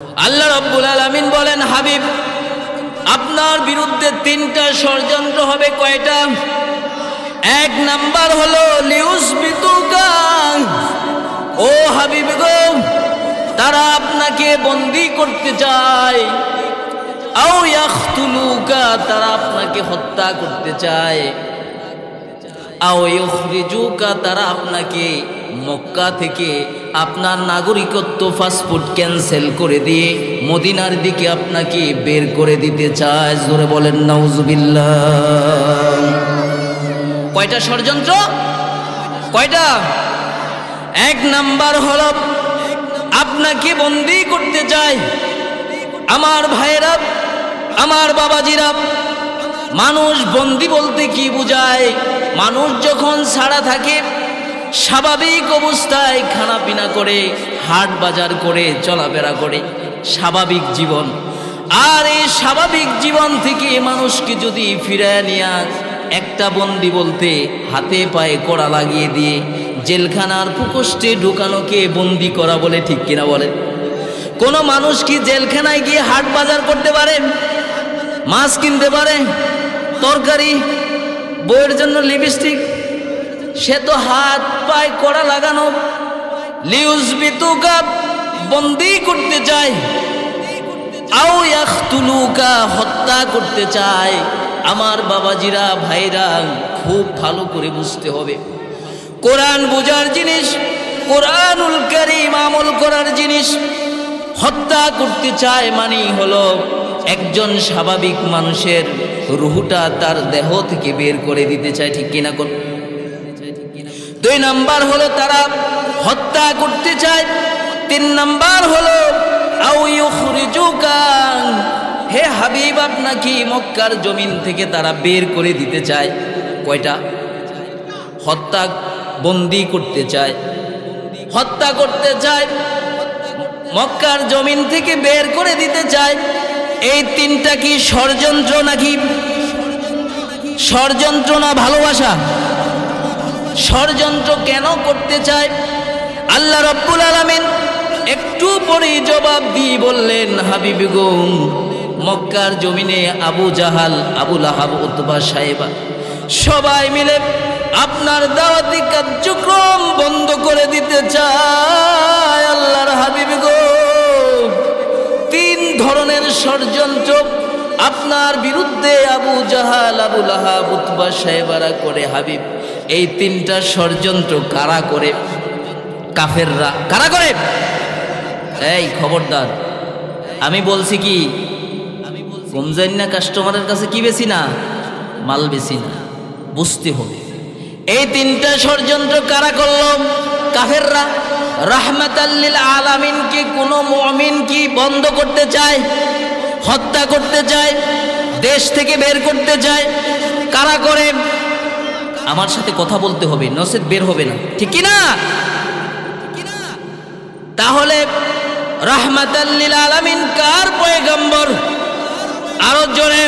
আল্লাহ রাব্বুল আলামিন বলেন, হাবিব আপনার বিরুদ্ধে তিনটা ষড়যন্ত্র হবে। কয়টা? এক নাম্বার হলো লিউসবিতুকা, ও হাবিব গো, তারা আপনাকে বন্দী করতে চায়। আও ইয়াখতুলুকা, তারা আপনাকে হত্যা করতে চায়। আও ইউখরিজুকা, তারা আপনাকে মক্কা থেকে আপনার নাগরিকত্ব পাসপোর্ট ক্যান্সেল করে দিয়ে মদিনার দিকে আপনাকে বের করে দিতে চায়। জোরে বলেন নাউজুবিল্লাহ। কয়টা ষড়যন্ত্র? কয়টা? এক নাম্বার হলো আপনাকে বন্দী করতে চায়। আমার ভাইরা, আমার বাবাজিরা, মানুষ বন্দী বলতে কি বুঝায়? মানুষ যখন ছাড়া থাকে, স্বাভাবিক অবস্থায় খানা পিনা করে, হাট বাজার করে, চলাফেরা করে, স্বাভাবিক জীবন। আর এই স্বাভাবিক জীবন থেকে মানুষকে যদি ফিরায় নিয়ে একটা বন্দী বলতে হাতে পায়ে কড়া লাগিয়ে দিয়ে জেলখানার প্রকোষ্ঠে ঢুকানোকে বন্দী করা বলে, ঠিক কিনা বলেন? কোনো মানুষ কি জেলখানায় গিয়ে হাট বাজার করতে পারে? মাছ কিনতে পারে? তরকারি, বইয়ের জন্য লিপস্টিক? সে তো হাত পায়ে কড়া লাগানো। লিউসবিতুকা, বন্দী করতে চায়। আও ইয়াখতুলুকা, হত্যা করতে চায়। আমার বাবাজিরা, ভাইরা, খুব ভালো করে বুঝতে হবে, কোরআন বোঝার জিনিস, কোরআনুল কারীম আমল করার জিনিস। হত্যা করতে চায় মানে হলো একজন স্বাভাবিক মানুষের রুহটা তার দেহ থেকে বের করে দিতে চায়, ঠিক কিনা? দুই নাম্বার হলো তারা হত্যা করতে চায়। তিন নাম্বার হলো আও ইউখরিজুকা, হে হাবিব আপনাকে মক্কার জমিন থেকে তারা বের করে দিতে চায়। কয়টা? হত্যা, বন্দী করতে চায়, হত্যা করতে চায়, মক্কার জমিন থেকে বের করে দিতে চায়। এই তিনটা কি ষড়যন্ত্র নাকি? ষড়যন্ত্র না ভালোবাসা? ষড়যন্ত্র কেন করতে চায়? আল্লাহ রাব্বুল আলামিন একটু পরেই জবাব দিয়ে বললেন, হাবিব গো, মক্কার জমিনে আবু জাহাল, আবু লাহাব, উতবা, সাইবা সবাই মিলে আপনার দাওয়াতি কার্যক্রম বন্ধ করে দিতে চায়। আল্লাহর হাবিব গো, তিন ধরনের ষড়যন্ত্র আপনার বিরুদ্ধে আবু জাহাল, আবু লাহাব, উতবা, সাইবারা করে। হাবিব, এই তিনটা ষড়যন্ত্র কারা করে? কাফেররা। কারা করে? এই খবরদার, আমি বলছি কি, কম জানি না কাস্টমারের কাছে কি বেশি না, মাল বেশি না, বুঝতে হবে। এই তিনটা ষড়যন্ত্র কারা করল? কাফেররা। রাহমাতাল লিল আলামিনকে কোন মুমিন কি বন্ধ করতে চায়? হত্যা করতে চায়, দেশ থেকে বের করতে চায়। কারা করে? আমার সাথে কথা বলতে হবে, নসেদ বের হবে না, ঠিক কি না? তাহলে রাহমাতাল লিল আলামিন কার পয়গম্বর? আরো জোরে।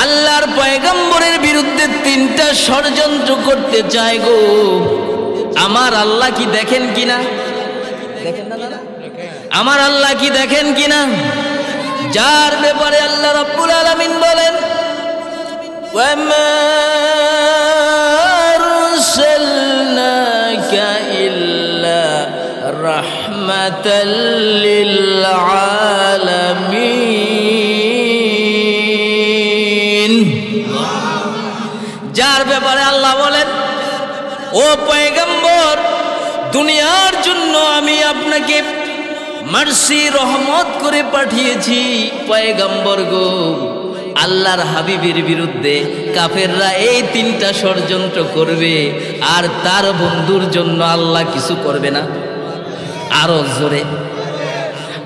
আল্লাহর পয়গম্বরের বিরুদ্ধে তিনটা ষড়যন্ত্র করতে চায় গো। আমার আল্লাহ কি দেখেন কিনা? দেখেন না? আমার আল্লাহ কি দেখেন কিনা? যার ব্যাপারে আল্লাহ রাব্বুল আলামিন বলেন, ওয়ামা আরসালনাকা ইল্লা রাহমাতাল লিল আলামিন। যার ব্যাপারে আল্লাহ বলেন, ও পয়গম্বর, দুনিয়ার জন্য আমি আপনাকে মার্সি, রহমত করে পাঠিয়েছি। পয়গম্বর গো, আল্লাহর হাবিবের বিরুদ্ধে কাফেররা এই তিনটা ষড়যন্ত্র করবে, আর তার বন্ধুর জন্য আল্লাহ কিছু করবে না। আরো জোরে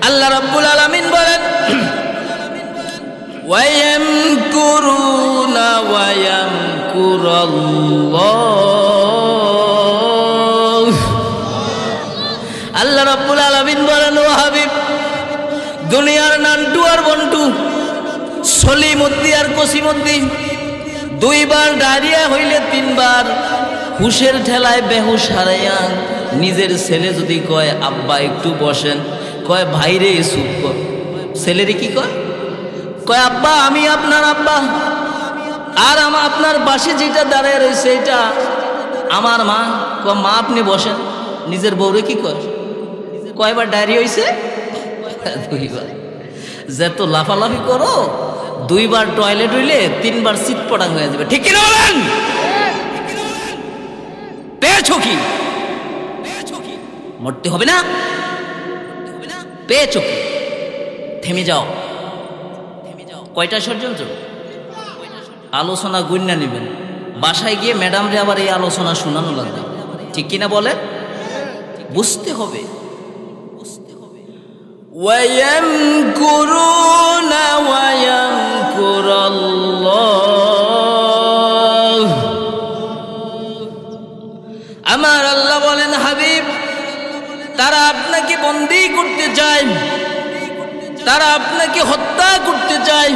আল্লাহ রাব্বুল আলামিন বলেন, ওয়ায়ামকুরুনা ওয়ায়ামকুরাল্লাহ। আল্লাহ রাব্বুল আলামিন বলেন, ও হাবিব, দুনিয়ার নান্টু আর বন্টু, সলিমুদ্দি আর কসিমুদ্দি, দুইবার ডায়রিয়া হইলে তিনবার হুশের ঠেলায় বেহুশ হারাইয়া নিজের ছেলে যদি কয় আব্বা একটু বসেন, কয় ভাইরে চুপ কর। ছেলেরে কি কয়? কয় আব্বা আমি আপনার আব্বা, আর আপনার পাশে যেটা দাঁড়ায় রয়েছে এটা আমার মা। কয় মা আপনি বসেন। নিজের বউরে কি কয়? কয়বার ডায়রি হয়েছে? 2বার। যত লাফালাফি করো 2বার টয়লেট হইলে 3বার চিৎপটাং হয়ে যাবে। ঠিক কিনা বলেন? পেয়েছো কি? মরতে হবে না? পেয়েছো কি? থেমে যাও। কয়টা ষড়যন্ত্র? আলোচনা গুন্না নেবেন, বাসায় গিয়ে ম্যাডামরে আবার এই আলোচনা শোনানো লাগবে। ঠিক কিনা বলে? বুঝতে হবে। ওয়ায়ামকুরুনা ওয়ায়ামকুরাল্লাহ। আমার আল্লাহ বলেন হাবিব, তারা আপনাকে বন্দী করতে চায়, তারা আপনাকে হত্যা করতে চায়,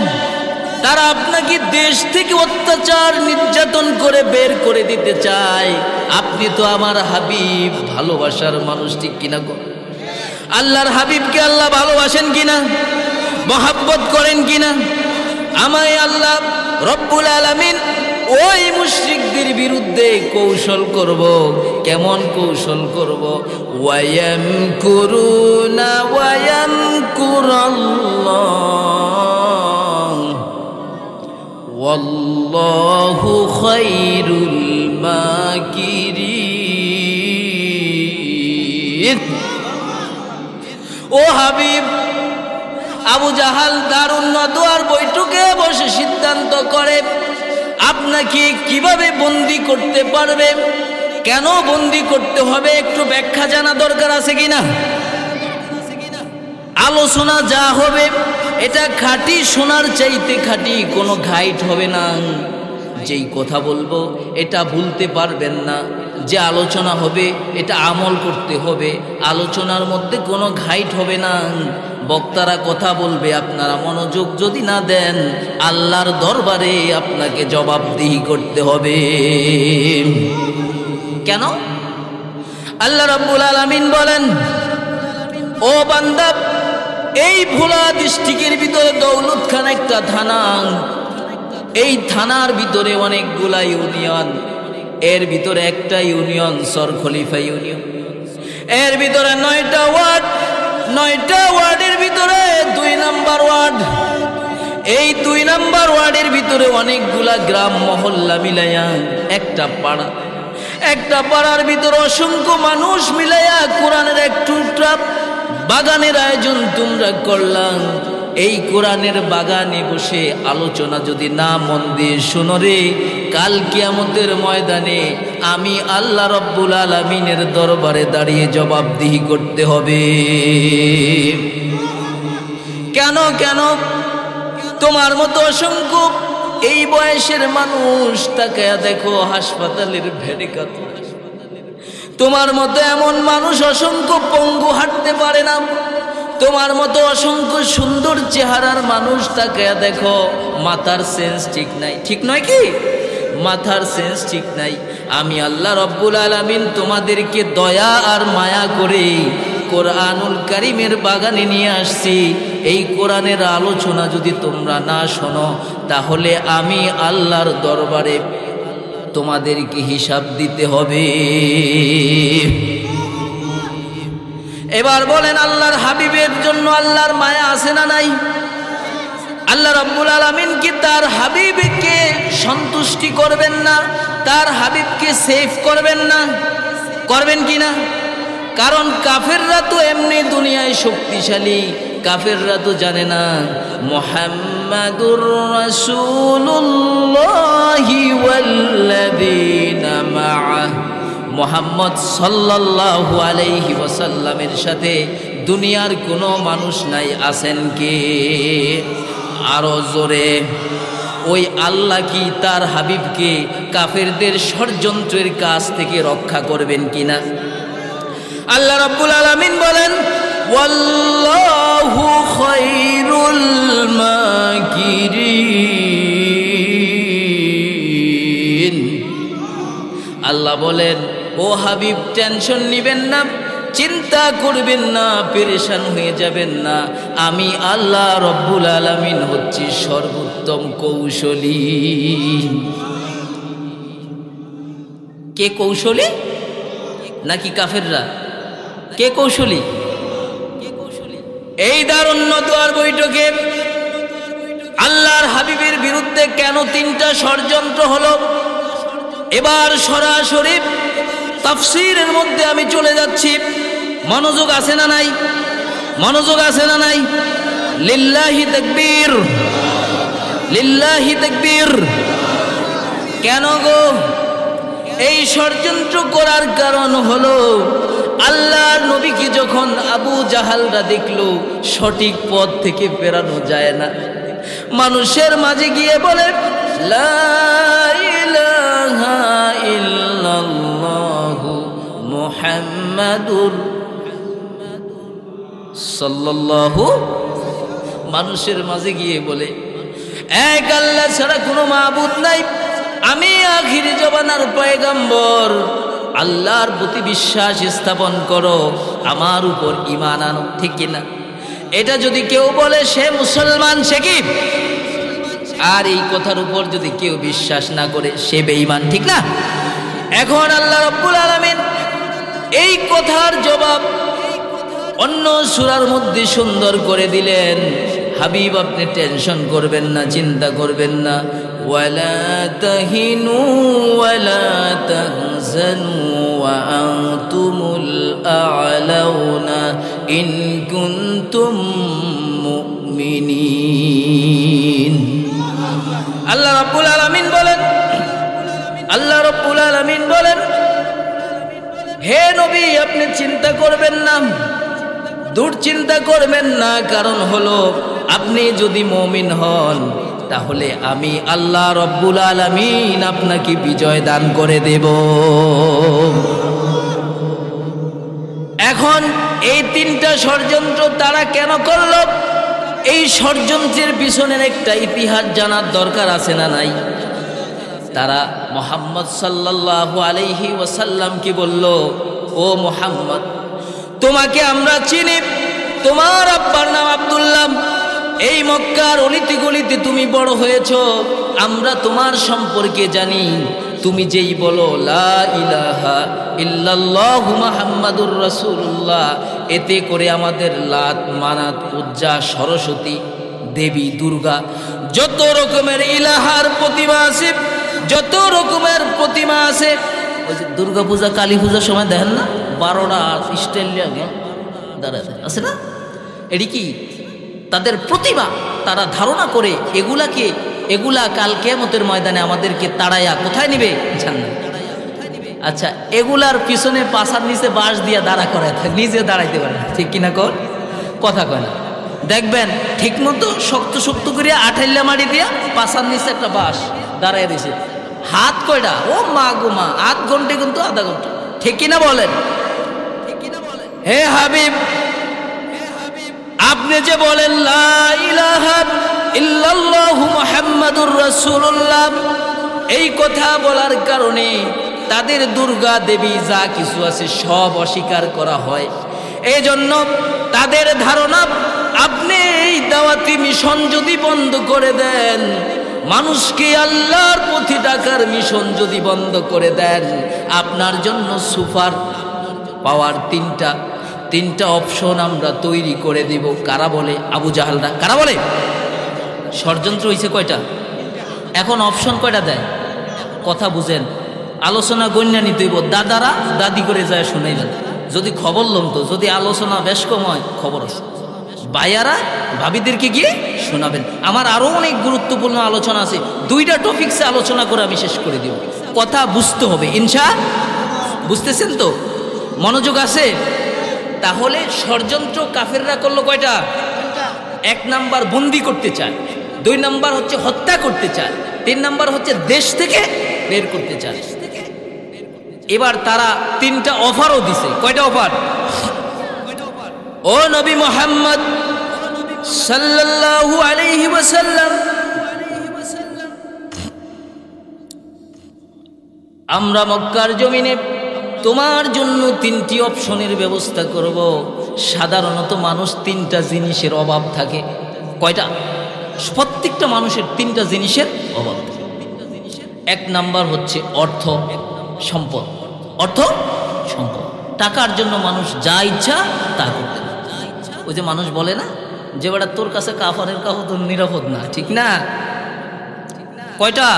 তারা আপনাকে দেশ থেকে অত্যাচার নির্যাতন করে বের করে দিতে চায়। আপনি তো আমার হাবিব, ভালোবাসার মানুষ। ঠিক কিনা? আল্লাহর হাবিবকে আল্লাহ ভালোবাসেন কিনা? মহাব্বত করেন কিনা? আমায় আল্লাহ রব্বুল আলামিন ওই মুশরিকদের বিরুদ্ধে কৌশল করব। কেমন কৌশল করব? ওয়ায়ামকুরুনা ওয়ায়ামকুরাল্লাহ ওয়াল্লাহু খায়রুল মাকিরিন। ও হাবিব, আবু জাহাল দারুন নদওয়ার বৈঠকে বসে সিদ্ধান্ত করে আপনাকে কিভাবে বন্দী করতে পারবে, কেন বন্দী করতে হবে, একটু ব্যাখ্যা জানা দরকার আছে কিনা? আলোচনা যা হবে এটা খাঁটি সোনার চাইতে খাঁটি, কোনো ঘাইট হবে না। যেই কথা বলবো এটা ভুলতে পারবেন না। যে আলোচনা হবে এটা আমল করতে হবে। আলোচনার মধ্যে কোনো ঘাইট হবে না। বক্তারা কথা বলবে, আপনারা মনোযোগ যদি না দেন আল্লাহর দরবারে আপনাকে জবাবদিহি করতে হবে। কেন? আল্লাহ রাব্বুল আলামিন বলেন, ও বান্দা, এই ভোলা ডিস্ট্রিক্টের ভিতরে দৌলত খান একটা থানা। এই থানার ভিতরে অনেকগুলা ইউনিয়ন, এর ভিতরে একটা ইউনিয়ন সর খলিফা ইউনিয়ন। এর ভিতরে 9টা ওয়ার্ড, 9টা ওয়ার্ডের ভিতরে 2 নাম্বার ওয়ার্ড। এই 2 নাম্বার ওয়ার্ডের ভিতরে অনেকগুলা গ্রাম মহল্লা মিলাইয়া একটা পাড়া। একটা পাড়ার ভিতরে অসংখ্য মানুষ মিলাইয়া কোরআনের এক টুকরা বাগানের আয়োজন তোমরা করলাম। এই কোরআনের বাগানে বসে আলোচনা যদি না মন দিয়ে শোনো রে, কাল কিয়ামতের ময়দানে আমি আল্লাহ রব্বুল আলামিনের দরবারে দাঁড়িয়ে জবাবদিহি করতে হবে। কেন কেন? তোমার মতো অসংখ্য এই বয়সের মানুষ তাকায়া দেখো হাসপাতালের ভেড়ে কাতর। তোমার মতো এমন মানুষ অসংখ্য পঙ্গু হাঁটতে পারে না। তোমার মতো অসংখ্য সুন্দর চেহারার মানুষ তাকায়া দেখো মাথার সেন্স ঠিক নাই। ঠিক নয় কি? মাথার সেন্স ঠিক নাই। আমি আল্লাহ রব্বুল আলামিন তোমাদেরকে দয়া আর মায়া করে কোরআনুল কারীমের বাগানে নিয়ে আসছি। এই কোরআনের আলোচনা যদি তোমরা না শোনো তাহলে আমি আল্লাহর দরবারে তোমাদেরকে হিসাব দিতে হবে। এবার বলেন, আল্লাহর হাবিবের জন্য আল্লাহর মায়া আছে না নাই? আল্লাহ রাব্বুল আলামিন কি তার হাবিবকে সন্তুষ্টি করবেন না? তার হাবিবকে সেফ করবেন না? করবেন কি না? কারণ কাফেররা তো এমনি দুনিয়ায় শক্তিশালী। কাফেররা তো জানে না মুহাম্মাদুর রাসূলুল্লাহি ওয়াল্লাযীনা মা'আহু, মুহাম্মদ সাল্লাল্লাহু আলাইহি ওয়াসাল্লামের সাথে দুনিয়ার কোনো মানুষ নাই। আছেন কে? আরো জোরে। ওই আল্লাহ কি তার হাবিবকে কাফেরদের ষড়যন্ত্রের কাছ থেকে রক্ষা করবেন কিনা? আল্লাহ রাব্বুল আলামিন বলেন, ওয়াল্লাহু খায়রুল মাকিরিন। আল্লাহ বলেন, ও হাবিব টেনশন নিবেন না, চিন্তা করবেন না, পেরেশান হয়ে যাবেন না। আমি আল্লাহ রব্বুল আলামিন হচ্ছি সর্বোত্তম কৌশলী। কে কৌশলী? নাকি কাফেররা? কে কৌশলী? এই দারুণ্য দুয়ার বৈঠকে আল্লাহর হাবিবের বিরুদ্ধে কেন 3টা ষড়যন্ত্র হলো, এবার সরাসরি তাফসীরের মধ্যে আমি চলে যাচ্ছি। মনোযোগ আছে না নাই? মনোযোগ আছে না নাই? লিল্লাহি তাকবীর, লিল্লাহি তাকবীর। কেন গো? এই ষড়যন্ত্র করার কারণ হলো আল্লাহর নবীকে যখন আবু জাহালরা দেখলো সঠিক পথ থেকে ফেরানো যায় না, মানুষের মাঝে গিয়ে বলে লা ইলাহা ইল্লাল্লাহু মুহাম্মাদুর সাল্লাল্লাহু, মানুষের মাঝে গিয়ে বলে এক আল্লাহ ছাড়া কোনো মাবুদ নাই, আমি আখিরি জমানার পয়গম্বর, আল্লাহর প্রতি বিশ্বাস স্থাপন করো, আমার উপর ঈমান আনো। ঠিক কিনা? এটা যদি কেউ বলে সে মুসলমান, সে কি? আর এই কথার উপর যদি কেউ বিশ্বাস না করে সে বেঈমান। ঠিক না? এখন আল্লাহ রাব্বুল আলামিন এই কথার জবাব অন্য সূরার মধ্যে সুন্দর করে দিলেন। হাবিব আপনি টেনশন করবেন না, চিন্তা করবেন না। ওয়ালা তাহিনু ওয়ালা তাহজানু ওয়া আনতুমুল আ'লাউনা ইন কুনতুম মুমিনিন। আল্লাহ রাব্বুল আলামিন বলেন, আল্লাহ রাব্বুল আলামিন বলেন, হে নবী আপনি চিন্তা করবেন না, দুশ্চিন্তা করবেন না। কারণ হলো আপনি যদি মুমিন হন তাহলে আমি আল্লাহ রব্বুল আলামিন আপনাকে বিজয় দান করে দেব। এখন এই 3টা ষড়যন্ত্র তারা কেন করল? এই ষড়যন্ত্রের পিছনের একটা ইতিহাস জানার দরকার আছে না নাই? তারা মুহাম্মদ সাল্লাল্লাহু আলাইহি ওয়াসাল্লাম কি বলল, ও মুহাম্মদ তোমাকে আমরা চিনি, তোমার আব্বার নাম আব্দুল্লাহ, এই মক্কার অলিতে গলিতে তুমি বড় হয়েছ, আমরা তোমার সম্পর্কে জানি। তুমি যেই বলো লা ইলাহা ইল্লাল্লাহু মুহাম্মাদুর রাসূলুল্লাহ, এতে করে আমাদের লাত, মানাত, উজ্জা, সরস্বতী দেবী, দুর্গা, যত রকমের ইলাহার প্রতিমা আছে, যত রকমের প্রতিমা আছে, ওই যে দুর্গা পূজা, কালী পূজার সময় দেখেন না 12টা স্টাইল দাঁড়ায় আছে না, এটি কি তাদের প্রতিমা? তারা ধারণা করে এগুলা কাল কিয়ামতের ময়দানে আমাদেরকে তাড়াইয়া কোথায় নিবে? জান্নাত। আচ্ছা, এগুলার পিছনে পাছার নিচে বাঁশ দিয়া দাঁড়া করায়, নিজে দাঁড়াইতে পারে না। ঠিক কিনা কর? কথা কয় না। দেখবেন ঠিক মতো শক্ত শক্ত করিয়া আঠাইল্লা মারি দিয়া পাছার নিচে একটা বাঁশ দাঁড়াই দিয়েছে। হাত কয়টা? ও মা গো মা, আধ ঘন্টা কিন্তু আধা ঘন্টা। ঠিক কিনা বলেন? হে হাবিব, আপনি যে বলেন লা ইলাহা ইল্লাল্লাহু মুহাম্মাদুর রাসূলুল্লাহ, এই কথা বলার কারণে তাদের দুর্গা দেবী যা কিছু আছে সব অস্বীকার করা হয়। এই জন্য তাদের ধারণা আপনি এই দাওয়াতি মিশন যদি বন্ধ করে দেন, মানুষকে আল্লাহর পথে ডাকার মিশন যদি বন্ধ করে দেন, আপনার জন্য সুপার পাওয়ার তিনটা অপশন আমরা তৈরি করে দেব। কারা বলে? আবু জাহালরা। কারা বলে? ষড়যন্ত্র হয়েছে কয়টা? এখন অপশন কয়টা দেয়? কথা বুঝেন, আলোচনা গণ্যা নিতে হইব। দাদারা দাদি করে যায় শুনাইলেন, যদি খবর লম তো, যদি আলোচনা বেশ কম হয় খবর আছে, ভাইয়ারা ভাবিদেরকে গিয়ে শোনাবেন। আমার আরো অনেক গুরুত্বপূর্ণ আলোচনা আছে, 2টা টপিকসে আলোচনা করে আমি শেষ করে দিব। কথা বুঝতে হবে, বুঝতেছেন তো? মনোযোগ আছে? তাহলে ষড়যন্ত্র কাফেররা করলো কয়টা? 1 নাম্বার বন্দি করতে চায়, 2 নাম্বার হচ্ছে হত্যা করতে চায়, 3 নাম্বার হচ্ছে দেশ থেকে বের করতে চায়। এবার তারা 3টা অফারও দিছে। কয়টা অফার? ও নবী মুহাম্মদ সাল্লাল্লাহু আলাইহি ওয়াসাল্লাম, আমরা মক্কার জমিনে তোমার জন্য 3টি অপশনের ব্যবস্থা করব। সাধারণত মানুষ 3টা জিনিসের অভাব থাকে। কয়টা? প্রত্যেকটা মানুষের 3টা জিনিসের অভাব থাকে। 1 নাম্বার হচ্ছে অর্থ সম্পদ। অর্থ সম্পদ, টাকার জন্য মানুষ যা ইচ্ছা তা করতে পারে। ওই যে মানুষ বলে না যে বেটা তোর কাছে কাফারের কাহো তোর নিরাপদ না, ঠিক না? কয়টা?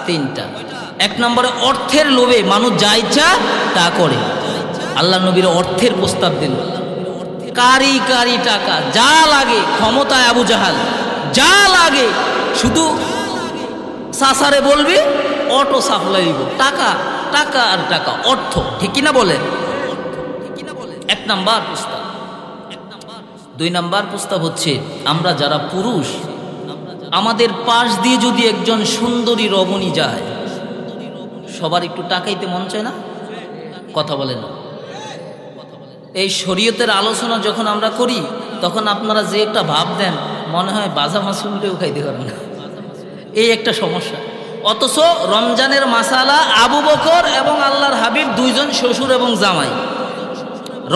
3টা। 1 নম্বরে অর্থের লোভে মানুষ যা ইচ্ছা তা করে। আল্লাহ নবীর অর্থের প্রস্তাব দিল, কারি কারি টাকা যা লাগে, ক্ষমতায় আবু জাহাল যা লাগে শুধু সাসারে বলবি অটো সাপ্লাই দিব, টাকা টাকা আর টাকা, অর্থ, ঠিক কিনা বলেন? 1 নাম্বার প্রস্তাব। 2 নাম্বার প্রস্তাব হচ্ছে আমরা যারা পুরুষ, আমাদের পাশ দিয়ে যদি একজন সুন্দরী রমণী যায়, সবার একটু টাকাইতে মন চায় না? কথা বলেন না। এই শরীয়তের আলোচনা যখন আমরা করি তখন আপনারা যে একটা ভাব দেন, মনে হয় বাজা মাছ উল্টেও খাইতে পারেন না, এই একটা সমস্যা। অথচ রমজানের মাসালা আবু বকর এবং আল্লাহর হাবিব 2 জন শ্বশুর এবং জামাই।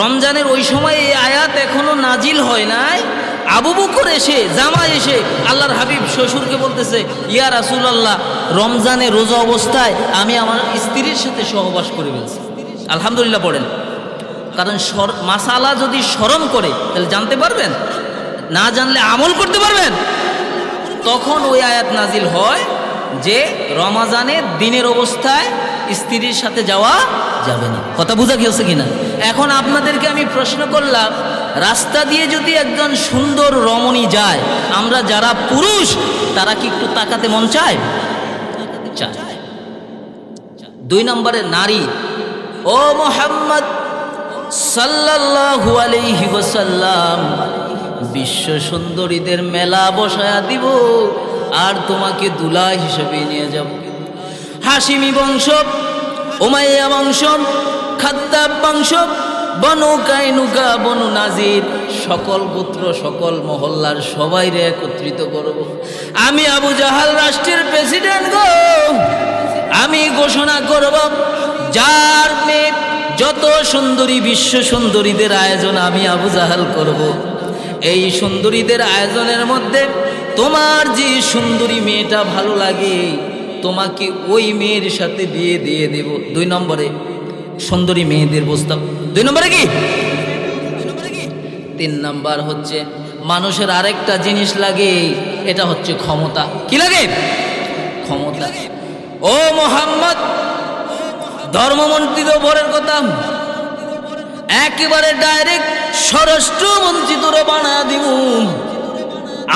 রমজানের ওই সময় এই আয়াত এখনো নাজিল হয় নাই। আবু বকর এসে, জামাই এসে আল্লাহর হাবিব শ্বশুরকে বলতেছে, ইয়া রাসূলুল্লাহ, রমজানে রোজা অবস্থায় আমি আমার স্ত্রীর সাথে সহবাস করে ফেলছি। আলহামদুলিল্লাহ পড়েন। কারণ মাসালা যদি স্মরণ করে তাহলে জানতে পারবেন, না জানলে আমল করতে পারবেন। তখন ওই আয়াত নাজিল হয় যে রমজানের দিনের অবস্থায় স্ত্রীর সাথে যাওয়া যাবে না। কথা বোঝা গেছে কিনা? এখন আপনাদেরকে আমি প্রশ্ন করলাম, রাস্তা দিয়ে যদি একজন সুন্দর রমণী যায়, আমরা যারা পুরুষ তারা কি একটু তাকাতে মন চায়? চায়। 2 নম্বরে নারী, ও মুহাম্মদ সাল্লাল্লাহু আলাইহি ওয়াসাল্লাম, বিশ্ব সুন্দরীদের মেলা বসায়া দিব আর তোমাকে দুলা হিসেবে নিয়ে যাব। হাশিমি বংশ, উমাইয়া বংশ, খাত্তাব বংশ, বনু কাইনুকা, বনু নাজির, সকল গোত্র সকল মহল্লার সবাইরে একত্রিত করব। আমি আবু জাহাল রাষ্ট্রের প্রেসিডেন্ট গো, আমি ঘোষণা করব যার মেয়ে যত সুন্দরী, বিশ্ব সুন্দরীদের আয়োজন আমি আবু জাহাল করব। এই সুন্দরীদের আয়োজনের মধ্যে তোমার যে সুন্দরী মেয়েটা ভালো লাগে তোমাকে ওই মেয়ের সাথে বিয়ে দিয়ে দেব। 2 নম্বরে সুন্দরী মেয়েদের প্রস্তাব। 2 নম্বরে কি? 3 নাম্বার হচ্ছে মানুষের আরেকটা জিনিস লাগে, এটা হচ্ছে ক্ষমতা। কি লাগে? ক্ষমতা। ও মুহাম্মদ, ধর্মমন্ত্রী তো বরের কথা, একেবারে ডাইরেক্ট স্বরাষ্ট্রমন্ত্রী তোরে বানা দিব।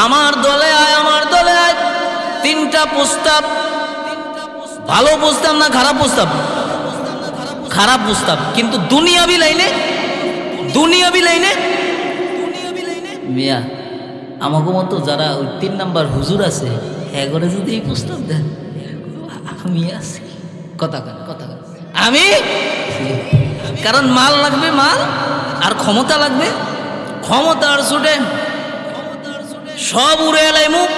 আমার দলে আয়, আমার দলে আয়। 3টা প্রস্তাব। ভালো প্রস্তাব না খারাপ প্রস্তাব? খারাপ প্রস্তাব, কিন্তু দুনিয়াবি লাইনে, দুনিয়াবি লাইনে মিয়া আমাকে মতো যারা ওই 3 নাম্বার হুজুর আছে, এগরে যদি এই প্রস্তাব দেন, আমি আছি। কথা কন, কথা কন, আমি। কারণ মাল লাগবে, মাল আর ক্ষমতা লাগবে। ক্ষমতার ছুটে সব উড়ে এলাই মুখ।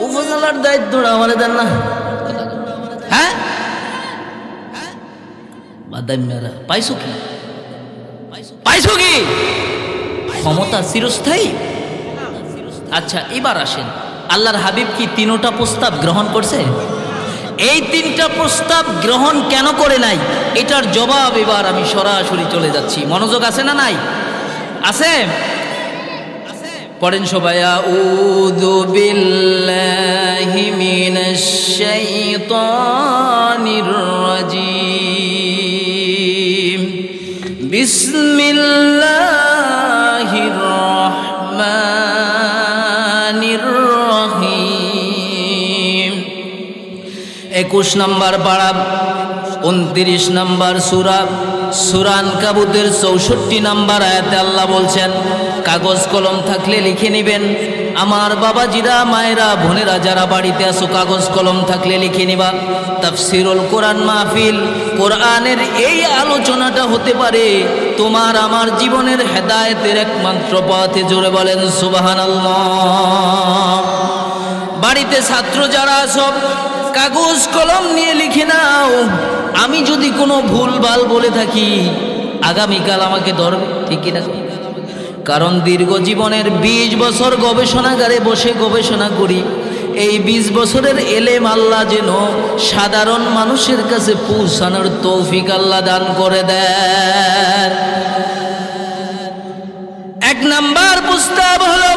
উপজেলার দায়িত্বটা আমার দেন না? হ্যাঁ, বাদাইমেরা পাইছো কি? পাইছো কি? ক্ষমতা চিরস্থায়ী? আচ্ছা, এবার আসেন, আল্লাহর হাবিব কি 3টা প্রস্তাব গ্রহণ করছে? এই 3টা প্রস্তাব গ্রহণ কেন করে নাই, এটার জবাব এবার আমি সরাসরি চলে যাচ্ছি। মনোযোগ আছে না নাই? আছে? পড়েন সবাই, আউযু বিল্লাহি মিনাশ শাইতানির রাজিম, বিসমিল্লাহির রহমানির রহিম। 21 নম্বর পারা, 29 নম্বর সূরা, সূরা আনকাবুতের 64 নম্বর আয়াতে আল্লাহ বলছেন, কাগজ কলম থাকলে লিখে নেবেন। আমার বাবাজিরা, মায়েরা, বোনেরা যারা বাড়িতে আছো, কাগজ কলম থাকলে লিখে নিবা। তাফসিরুল কোরআন মাহফিল, কোরআনের এই আলোচনাটা হতে পারে তোমার আমার জীবনের হেদায়েতের একমাত্র পথে। জোরে বলেন সুবহানাল্লাহ। বাড়িতে ছাত্র যারা আছো, কাগজ কলম নিয়ে লিখে নাও। আমি যদি কোনো ভুলভাল বলে থাকি আগামীকাল আমাকে ধরবে, ঠিক কিনা? কারণ দীর্ঘ জীবনের 20 বছর গবেষণাগারে বসে গবেষণা করি, এই 20 বছরের এলেম আল্লাহ যেন সাধারণ মানুষের কাছে পৌঁছানোর তৌফিক আল্লাহ দান করে দেন। এক নাম্বার প্রস্তাব হলো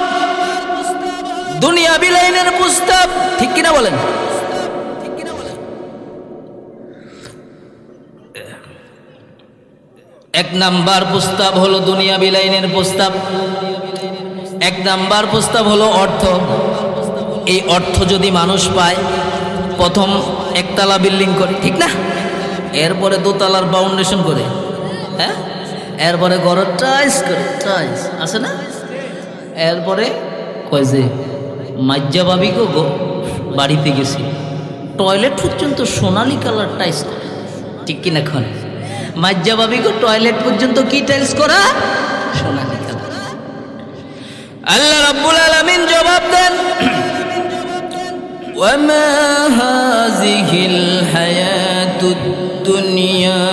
দুনিয়া বিলাইনের প্রস্তাব, ঠিক কিনা বলেন? এক নাম্বার প্রস্তাব হলো দুনিয়া বিলাইনের প্রস্তাব। এক নাম্বার প্রস্তাব হলো অর্থ। এই অর্থ যদি মানুষ পায়, প্রথম একতলা বিল্ডিং করে, ঠিক না? এরপরে দোতলার ফাউন্ডেশন করে, হ্যাঁ, এরপরে ঘরের টাইলস করে, টাইলস আছে না? এরপরে কয় যে মাজ্জা ভাবিকে বাড়িতে গেছি, টয়লেট পর্যন্ত সোনালি কালার টাইলস করে, ঠিক কিনা? এখন মাজ্জা ভাবিকে টয়লেট পর্যন্ত কি টাইলস করা? সোনালি কালার। আল্লাহ রাব্বুল আলামিন জবাব দেন, ওয়ামা হাযিহিল হায়াতুদ দুনিয়া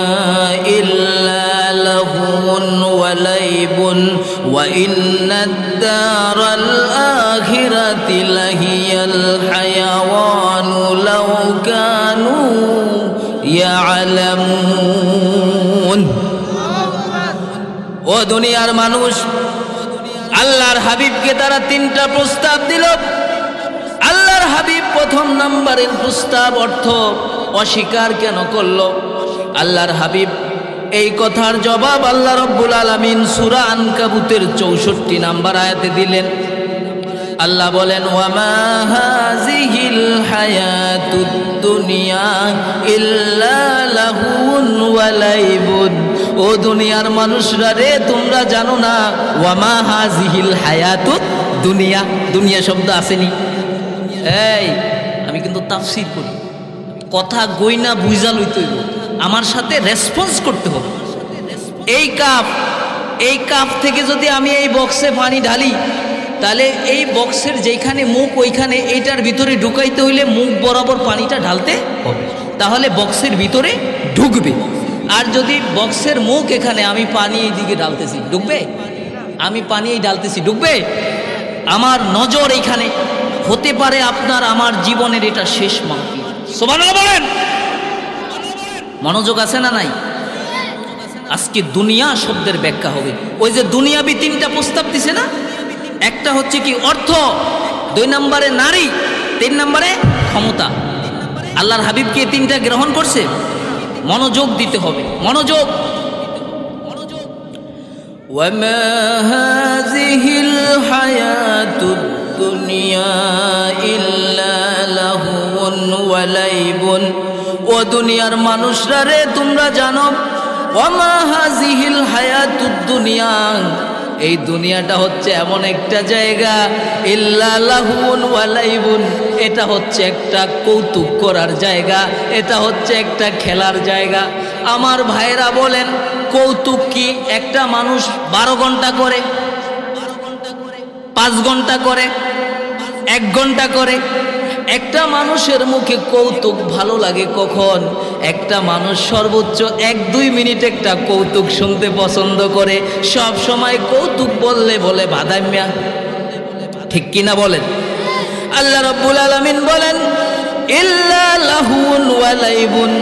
ইল্লা লাহুন ওয়া লাইবুন ওয়া ইন্নাদ দারাল আখিরাতি লাহিয়াল হায়াওয়ানু লাউ কানু ইয়ালামুন। ও দুনিয়ার মানুষ, আল্লাহর হাবিবকে তারা 3টা প্রস্তাব দিল। আল্লাহর হাবিব প্রথম নাম্বারের প্রস্তাব অর্থ অস্বীকার কেন করলো? আল্লাহর হাবিব এই কথার জবাব আল্লাহ রাব্বুল আলামিন সূরা আনকাবুতের 64 নাম্বার আয়াতে দিলেন। আল্লাহ বলেন, ওয়ামা হাযিহিল হায়াতুদ দুনিয়া ইল্লা লাহুন ওয়া লাইবুন। ও দুনিয়ার মানুষরা রে, তোমরা জানো না ওয়ামা হাযিহিল হায়াতুদ দুনিয়া, দুনিয়া শব্দ আসেনি? এই আমি কিন্তু তাফসীর করি, কথা গইনা বুঝা লইতে হইব, আমার সাথে রেসপন্স করতে হবে। এই কাপ থেকে যদি আমি এই বক্সে পানি ঢালি, তাহলে এই বক্সের যেখানে মুখ ওইখানে এইটার ভিতরে ঢুকাইতে হইলে মুখ বরাবর পানিটা ঢালতে হবে, তাহলে বক্সের ভিতরে ঢুকবে। আর যদি বক্সের মুখ এখানে, আমি পানি এই দিকে ঢালতেছি, ঢুকবে? আমি পানি এই ঢালতেছি, ঢুকবে? আমার নজর এইখানে, হতে পারে আপনার আমার জীবনের এটা শেষ মাহফিল। সুবহানাল্লাহ বলেন। মনোযোগ আছে না নাই? আজকে দুনিয়া শব্দের ব্যাখ্যা হবে। ওই যে দুনিয়াবি 3টা প্রস্তাব দিছে না, একটা হচ্ছে কি অর্থ, 2 নম্বরে নারী, 3 নম্বরে ক্ষমতা। আল্লাহর হাবিব কি 3টা গ্রহণ করছে? মনোযোগ দিতে হবে, মনোযোগ। ওয়ামা হাযিহিল হায়াতুদ দুনিয়া ইল্লা লাহুন ওয়া লাইবুন। ও দুনিয়ার মানুষরা রে, তোমরা জানো ওয়ামা হাযিহিল হায়াতুদ দুনিয়া, এই দুনিয়াটা হচ্ছে এমন একটা জায়গা, ইল্লা লাহুন ওয়া লাইবুন, এটা হচ্ছে একটা কৌতুক করার জায়গা, এটা হচ্ছে একটা খেলার জায়গা। আমার ভাইরা বলেন, কৌতুক কি? একটা মানুষ 12 ঘন্টা করে, 5 ঘন্টা করে, 1 ঘন্টা করে। একটা মানুষের মুখে কৌতুক ভালো লাগে কখন? একটা মানুষ সর্বোচ্চ 1-2 মিনিট একটা কৌতুক শুনতে পছন্দ করে। সব সময় কৌতুক বললে বলে বাদাম্যা, ঠিক কিনা বলেন? আল্লাহ রাব্বুল আলামিন বলেন, ইল্লা লাহুন ওয়া লাইবুন,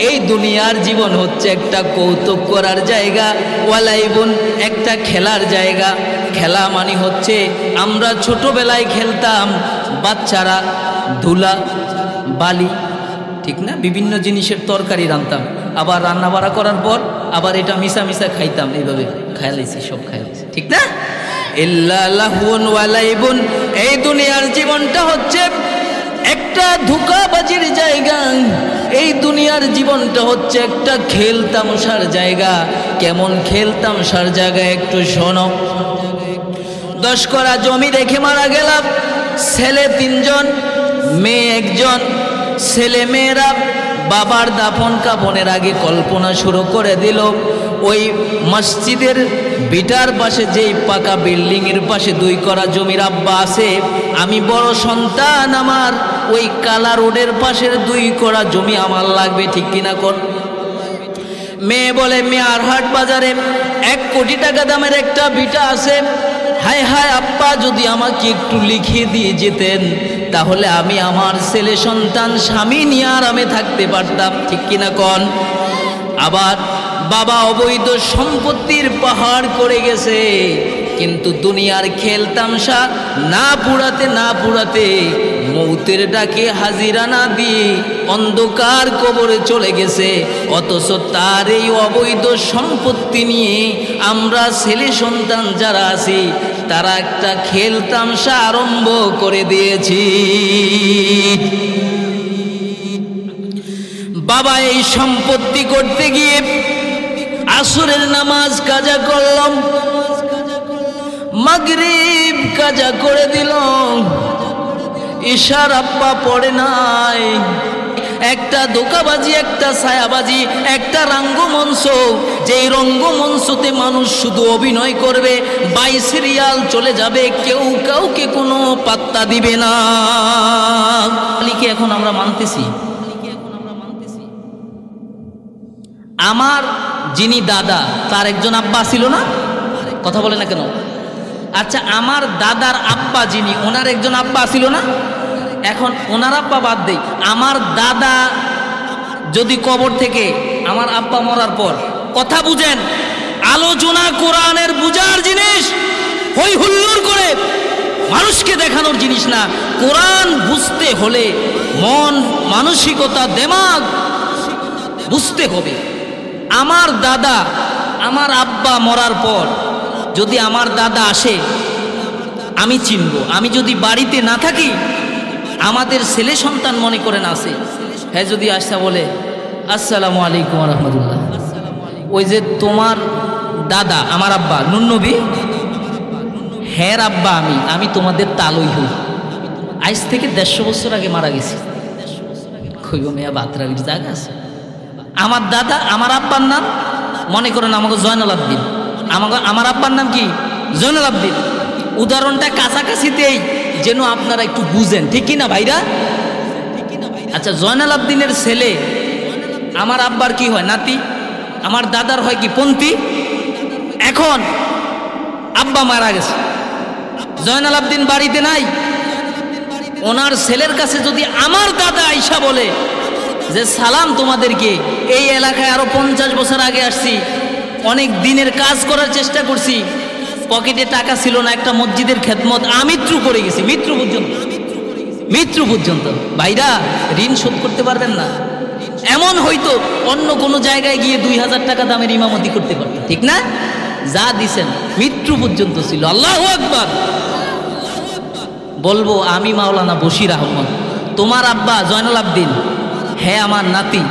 এই দুনিয়ার জীবন হচ্ছে একটা কৌতুক করার জায়গা, ওয়া লাইবুন, একটা খেলার জায়গা। খেলা মানে হচ্ছে আমরা ছোটবেলায় খেলতাম, বাচ্চারা ধুলা বালি, ঠিক না, বিভিন্ন জিনিসের তরকারি রান্তাম, আবার রান্না বাড়া করার পর আবার এটা মিশা মিশা খাইতাম, এইভাবে খাইলাইছি, সব খাইলাইছি, ঠিক না? ইল্লা লাহুন ওয়া লাইবুন, এই দুনিয়ার জীবনটা হচ্ছে একটা ধোঁকাবাজির জায়গা, এই দুনিয়ার জীবনটা হচ্ছে একটা খেল তামাশার জায়গা। কেমন খেল তামাশার জায়গা একটু শোনো। 10 কড়া জমি রেখে মারা গেলাম, ছেলে 3 জন, মেয়ে 1 জন। ছেলে মেয়েরা বাবার দাফন কাফনের আগে কল্পনা শুরু করে দিল, ওই মসজিদের বিটার পাশে যেই পাকা বিল্ডিং এর পাশে 2 কড়া জমির আব্বা আছে, আমি বড় সন্তান, আমার ওই কালা রোডের পাশের 2 কড়া জমি আমার লাগবে, ঠিক কিনা? মেয়ে বলে মেয়ার হাট বাজারে 1 কোটি টাকা দামের একটা ভিটা আছে। হায় হায় আব্বা, যদি আমাকে একটু লিখিয়ে দিয়ে যেতেন তাহলে আমি আমার ছেলে সন্তান স্বামী নিয়ে আরামে থাকতে পারতাম, ঠিক কিনা কন? আবার বাবা অবৈধ সম্পত্তির পাহাড় করে গেছে, কিন্তু দুনিয়ার খেল তামসা না পুড়াতে মৌতের ডাকে হাজিরা না দিয়ে অন্ধকার কবরে চলে গেছে। অথচ তার এই অবৈধ সম্পত্তি নিয়ে আমরা ছেলে সন্তান যারা আছি তারা একটা খেল তামসা আরম্ভ করে দিয়েছি। বাবা এই সম্পত্তি করতে গিয়ে আসরের নামাজ কাজা করলাম, মাগরিব কাজা করে দিল, ইশার আব্বা পড়ে নাই। একটা ধোঁকাবাজি, একটা ছায়াবাজি, একটা রঙ্গমঞ্চ, যেই রঙ্গমঞ্চতে মানুষ শুধু অভিনয় করবে, 22 রিয়াল চলে যাবে, কেউ কাউকে কোনো পাত্তা দিবে না। এখন আমরা মানতেছি আমার যিনি দাদা তার একজন আব্বা ছিল না? কথা বলে না কেন? আচ্ছা, আমার দাদার আব্বা যিনি, ওনার একজন আব্বা ছিল না? এখন ওনার আব্বা বাদ দেই, আমার দাদা যদি কবর থেকে আমার আব্বা মরার পর, কথা বুঝেন, আলোচনা কোরআনের বুঝার জিনিস, হই হুল্লোড় করে মানুষকে দেখানোর জিনিস না। কোরআন বুঝতে হলে মন, মানসিকতা, দেমাগ বুঝতে হবে। আমার দাদা, আমার আব্বা মরার পর যদি আমার দাদা আসে আমি চিনব। আমি যদি বাড়িতে না থাকি, আমাদের ছেলে সন্তান মনে করেন আসে, হ্যাঁ যদি আসা বলে আসসালামু আলাইকুম রহমতুল্লাহ, ওই যে তোমার দাদা আমার আব্বা নুন নবী, হ্যাঁ আব্বা আমি তোমাদের তালই হই, আজ থেকে 150 বছর আগে মারা গেছি। কইব মেয়া বাতরাবির জায়গা আছে? আমার দাদা, আমার আব্বার নাম মনে করেন আমাকে জয়নাল আবদিন, আমার আব্বার নাম কি? জয়নাল আবদিন। উদাহরণটা কাছাকাছিতেই যেন আপনারা একটু বুঝেন, ঠিক কিনা ভাইরা? আচ্ছা, জয়নাল আবদিনের ছেলে আমার আব্বার কি হয়? নাতি। আমার দাদার হয় কি? পন্থী। এখন আব্বা মারা গেছে, জয়নাল আবদিন বাড়িতে নাই, ওনার ছেলের কাছে যদি আমার দাদা আইসা বলে যে সালাম তোমাদেরকে, এই এলাকায় আরো 50 বছর আগে আসছি, অনেক দিনের কাজ করার চেষ্টা করছি, পকেটে টাকা ছিল না, একটা মসজিদের খেদমত আমৃত্যু করে গেছি, মৃত্যু পর্যন্ত। ভাইরা, ঋণ শোধ করতে পারবেন না। এমন হয়তো অন্য কোনো জায়গায় গিয়ে 2000 টাকা দামের ইমামতি করতে পারতেন, ঠিক না? যা দিছেন মৃত্যু পর্যন্ত ছিল। আল্লাহু আকবার। বলবো আমি মাওলানা বশির আহমদ, তোমার আব্বা জয়নাল আবদিন, হ্যাঁ আমার নাতি,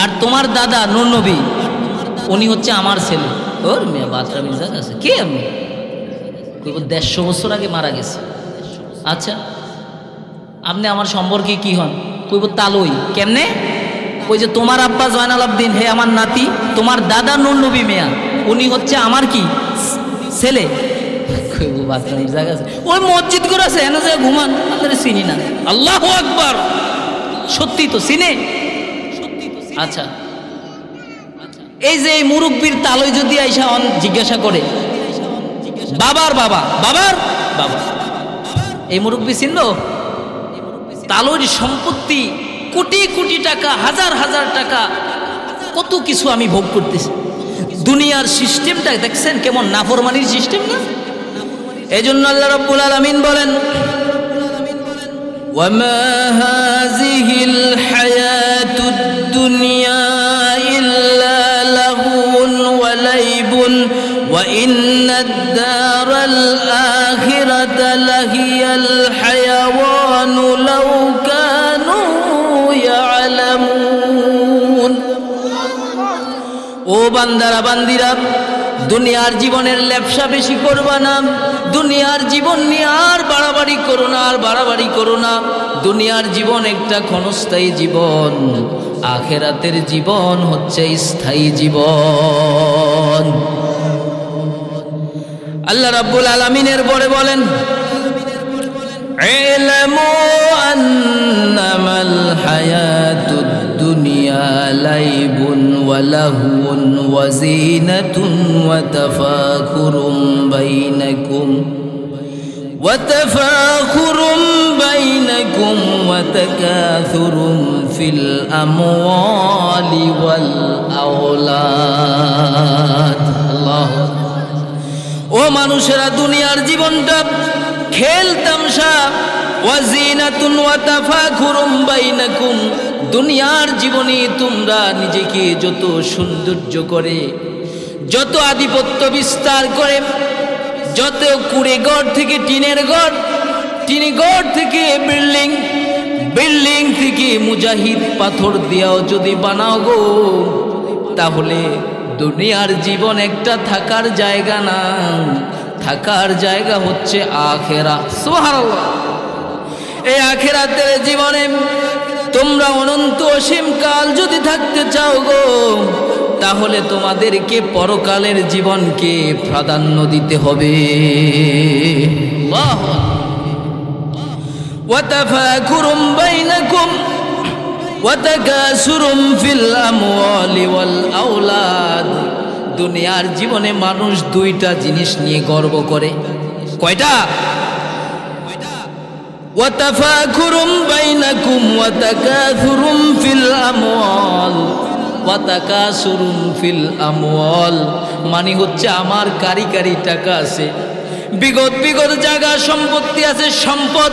আর তোমার দাদা নূর নবী, উনি হচ্ছে আমার ছেলে। ওর মেয়ে বাতরা মির্জার আছে, কে আমি? 150 বছর আগে মারা গেছে। আচ্ছা, আপনি আমার সম্পর্কে কি হন? কইব তালই। কেমনে? ওই যে তোমার আব্বা জয়নাল আবদিন, হে আমার নাতি, তোমার দাদা নূর নবী মিয়া, উনি হচ্ছে আমার কি? ছেলে। কইব বাতরা মির্জার আছে, ওই মসজিদ করে আছে, এনে যায় ঘুমান, আপনারা চিনি না। আল্লাহু আকবার। সত্যি তো চিনে। আচ্ছা, এই যে এই মুরব্বীর তালই যদি আইসা জিজ্ঞাসা করে বাবার বাবা, এই মুরব্বী চিনল? তালইর সম্পত্তি কোটি কোটি টাকা, হাজার হাজার টাকা, কত কিছু আমি ভোগ করতেছি। দুনিয়ার সিস্টেমটা দেখছেন কেমন নাফরমানির সিস্টেম না? এই জন্য আল্লাহ রাব্বুল আলামিন বলেন, وما هذه الحياة الدنيا إلا لهو ولعب وإن الدار الآخرة لهي الحيوان لو كانوا يعلمون। ও বান্দারা বান্দিরা, দুনিয়ার জীবনের লেপসা বেশি করবা না, দুনিয়ার জীবন নিয়ে আর বাড়াবাড়ি করো না। দুনিয়ার জীবন একটা ক্ষণস্থায়ী জীবন, আখিরাতের জীবন হচ্ছে স্থায়ী জীবন। আল্লাহ রাব্বুল আলামিনের পরে বলেন, ইলমু আন্নামাল হায়াতুদ দুনিয়া লাইবুন ওয়া লাহুন ওয়া যিনাতুন ওয়া তাফাখুরুম বাইনাকুম وتفاخر بينكم وتكاثر في الأموال والأولاد الله ও মানুষেরা দুনিয়ার জীবনটা খেল তামসা ওয়াজিনাতুন ওয়া তাফাখুরুম বাইনাকুম দুনিয়ার জীবনে তোমরা নিজেকে যত সৌন্দর্য করে যত আধিপত্য বিস্তার করে যত কুড়ে ঘর থেকে টিনের ঘর থেকে বিল্ডিং থেকে মুজাহিদ পাথর দিয়াও যদি বানাও গো তাহলে দুনিয়ার জীবন একটা থাকার জায়গা না, থাকার জায়গা হচ্ছে আখেরা। সুবহানাল্লাহ। এই আখেরাতের জীবনে তোমরা অনন্ত অসীম কাল যদি থাকতে চাও গো তাহলে তোমাদেরকে পরকালের জীবনকে প্রাধান্য দিতে হবে। আল্লাহু ওয়া তাফাকুরুম বাইনাকুম ওয়া তাকাসুরুম ফিল আমওয়ালি ওয়াল আওলাদ দুনিয়ার জীবনে মানুষ দুইটা জিনিস নিয়ে গর্ব করে। কয়টা? ওয়া তাফাকুরুম বাইনাকুম ওয়া তাকাসুরুম ফিল আমওয়াল ওয়া তাকাসুরুম ফিল আমওয়াল মানে হচ্ছে আমার কারি কারি টাকা আছে, বিগত জায়গা সম্পত্তি আছে, সম্পদ।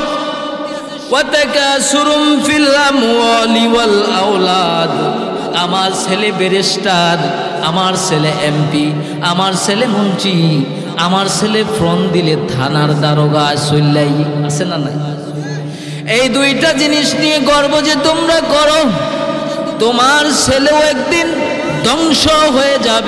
ওয়া তাকাসুরুম ফিল আমওয়ালি ওয়াল আওলাদ আমার ছেলে ব্যারিস্টার, আমার ছেলে এমপি, আমার ছেলে মন্ত্রী, আমার ছেলে ফোন দিলে থানার দারোগা চললাই আছে না নাই? এই দুইটা জিনিস নিয়ে গর্ব যে তোমরা করো, তোমার ছেলেও একদিন ধ্বংস হয়ে যাবে।